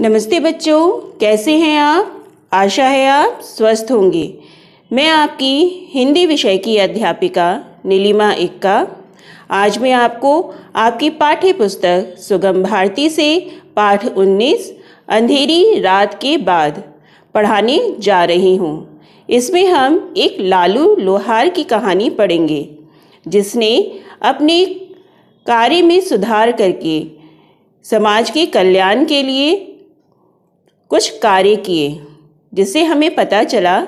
नमस्ते बच्चों, कैसे हैं आप? आशा है आप स्वस्थ होंगे। मैं आपकी हिंदी विषय की अध्यापिका नीलिमा इक्का। आज मैं आपको आपकी पाठ्य पुस्तक सुगम भारती से पाठ 19 अंधेरी रात के बाद पढ़ाने जा रही हूँ। इसमें हम एक लालू लोहार की कहानी पढ़ेंगे, जिसने अपने कार्य में सुधार करके समाज के कल्याण के लिए कुछ कार्य किए, जिससे हमें पता चला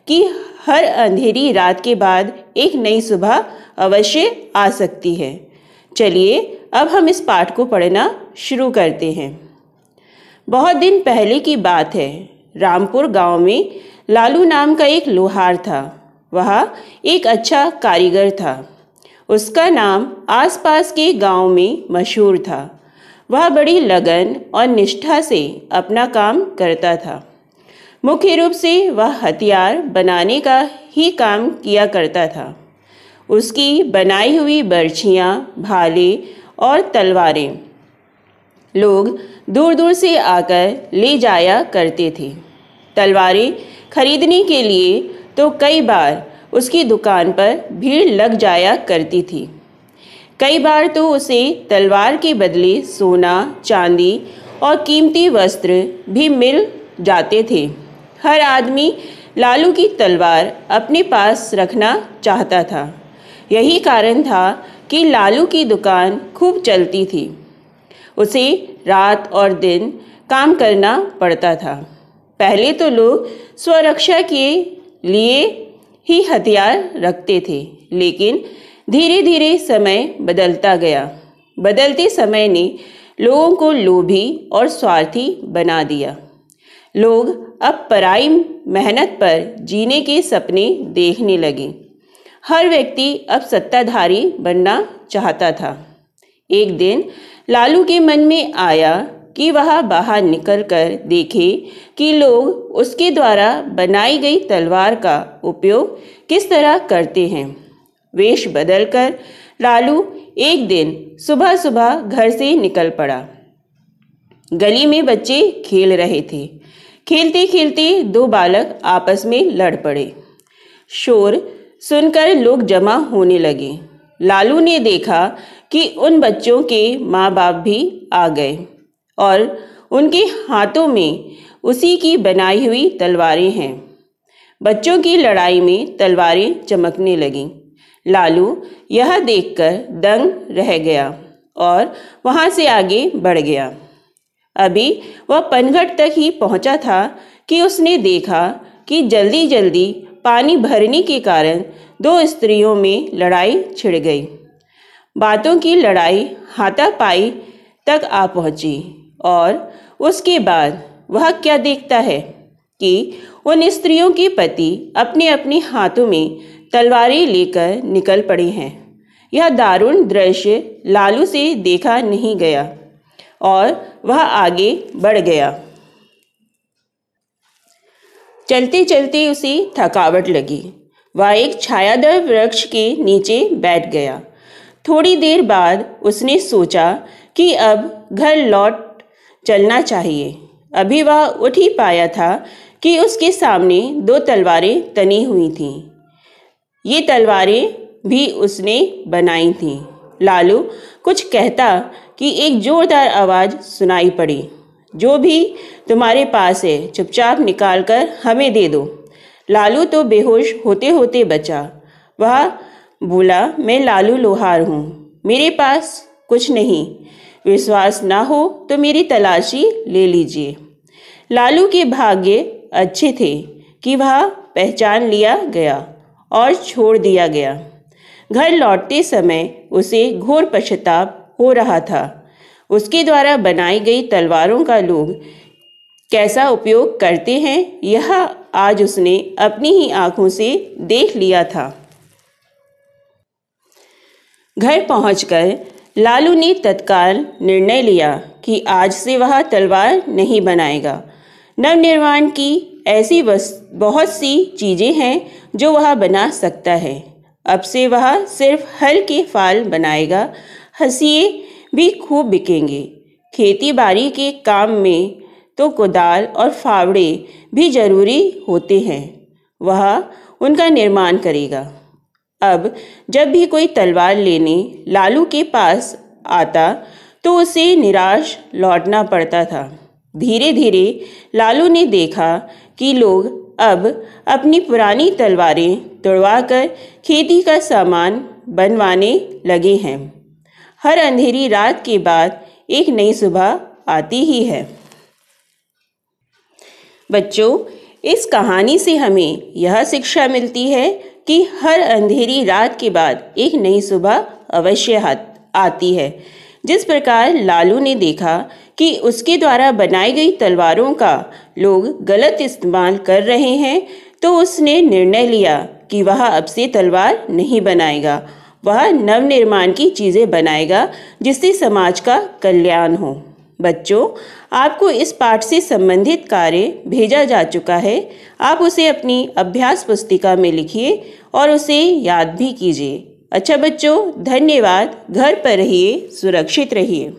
कि हर अंधेरी रात के बाद एक नई सुबह अवश्य आ सकती है। चलिए अब हम इस पाठ को पढ़ना शुरू करते हैं। बहुत दिन पहले की बात है। रामपुर गांव में लालू नाम का एक लोहार था। वह एक अच्छा कारीगर था। उसका नाम आसपास के गांव में मशहूर था। वह बड़ी लगन और निष्ठा से अपना काम करता था। मुख्य रूप से वह हथियार बनाने का ही काम किया करता था। उसकी बनाई हुई बर्छियाँ, भाले और तलवारें लोग दूर दूर से आकर ले जाया करते थे। तलवारें खरीदने के लिए तो कई बार उसकी दुकान पर भीड़ लग जाया करती थी। कई बार तो उसे तलवार के बदले सोना, चांदी और कीमती वस्त्र भी मिल जाते थे। हर आदमी लालू की तलवार अपने पास रखना चाहता था। यही कारण था कि लालू की दुकान खूब चलती थी। उसे रात और दिन काम करना पड़ता था। पहले तो लोग स्वरक्षा के लिए ही हथियार रखते थे, लेकिन धीरे धीरे समय बदलता गया। बदलते समय ने लोगों को लोभी और स्वार्थी बना दिया। लोग अब पराई मेहनत पर जीने के सपने देखने लगे। हर व्यक्ति अब सत्ताधारी बनना चाहता था। एक दिन लालू के मन में आया कि वह बाहर निकलकर देखे कि लोग उसके द्वारा बनाई गई तलवार का उपयोग किस तरह करते हैं। वेश बदलकर लालू एक दिन सुबह सुबह घर से निकल पड़ा। गली में बच्चे खेल रहे थे। खेलते खेलते दो बालक आपस में लड़ पड़े। शोर सुनकर लोग जमा होने लगे। लालू ने देखा कि उन बच्चों के माँ बाप भी आ गए और उनके हाथों में उसी की बनाई हुई तलवारें हैं। बच्चों की लड़ाई में तलवारें चमकने लगीं। लालू यह देखकर दंग रह गया और वहां से आगे बढ़ गया। अभी वह पनघट तक ही पहुंचा था कि उसने देखा कि जल्दी जल्दी पानी भरने के कारण दो स्त्रियों में लड़ाई छिड़ गई। बातों की लड़ाई हाथापाई तक आ पहुंची और उसके बाद वह क्या देखता है कि उन स्त्रियों के पति अपने अपने हाथों में तलवारें लेकर निकल पड़े हैं। यह दारुण दृश्य लालू से देखा नहीं गया और वह आगे बढ़ गया। चलते चलते उसे थकावट लगी। वह एक छायादार वृक्ष के नीचे बैठ गया। थोड़ी देर बाद उसने सोचा कि अब घर लौट चलना चाहिए। अभी वह उठ ही पाया था कि उसके सामने दो तलवारें तनी हुई थीं। ये तलवारें भी उसने बनाई थीं। लालू कुछ कहता कि एक जोरदार आवाज़ सुनाई पड़ी, जो भी तुम्हारे पास है चुपचाप निकाल कर हमें दे दो। लालू तो बेहोश होते होते बचा। वह बोला, मैं लालू लोहार हूँ, मेरे पास कुछ नहीं। विश्वास ना हो तो मेरी तलाशी ले लीजिए। लालू के भाग्य अच्छे थे कि वह पहचान लिया गया और छोड़ दिया गया। घर लौटते समय उसे घोर पश्चाताप हो रहा था। उसके द्वारा बनाई गई तलवारों का लोग कैसा उपयोग करते हैं, यह आज उसने अपनी ही आंखों से देख लिया था। घर पहुंचकर लालू ने तत्काल निर्णय लिया कि आज से वह तलवार नहीं बनाएगा। नवनिर्माण की ऐसी बहुत सी चीज़ें हैं जो वह बना सकता है। अब से वह सिर्फ हल के फाल बनाएगा। हंसिए भी खूब बिकेंगे। खेती बाड़ी के काम में तो कुदाल और फावड़े भी जरूरी होते हैं। वह उनका निर्माण करेगा। अब जब भी कोई तलवार लेने लालू के पास आता तो उसे निराश लौटना पड़ता था। धीरे धीरे लालू ने देखा कि लोग अब अपनी पुरानी तलवारें तुड़वाकर खेती का सामान बनवाने लगे हैं। हर अंधेरी रात के बाद एक नई सुबह आती ही है। बच्चों, इस कहानी से हमें यह शिक्षा मिलती है कि हर अंधेरी रात के बाद एक नई सुबह अवश्य आती है। जिस प्रकार लालू ने देखा कि उसके द्वारा बनाई गई तलवारों का लोग गलत इस्तेमाल कर रहे हैं, तो उसने निर्णय लिया कि वह अब से तलवार नहीं बनाएगा। वह नवनिर्माण की चीज़ें बनाएगा जिससे समाज का कल्याण हो। बच्चों, आपको इस पाठ से संबंधित कार्य भेजा जा चुका है। आप उसे अपनी अभ्यास पुस्तिका में लिखिए और उसे याद भी कीजिए। अच्छा बच्चों, धन्यवाद। घर पर रहिए, सुरक्षित रहिए।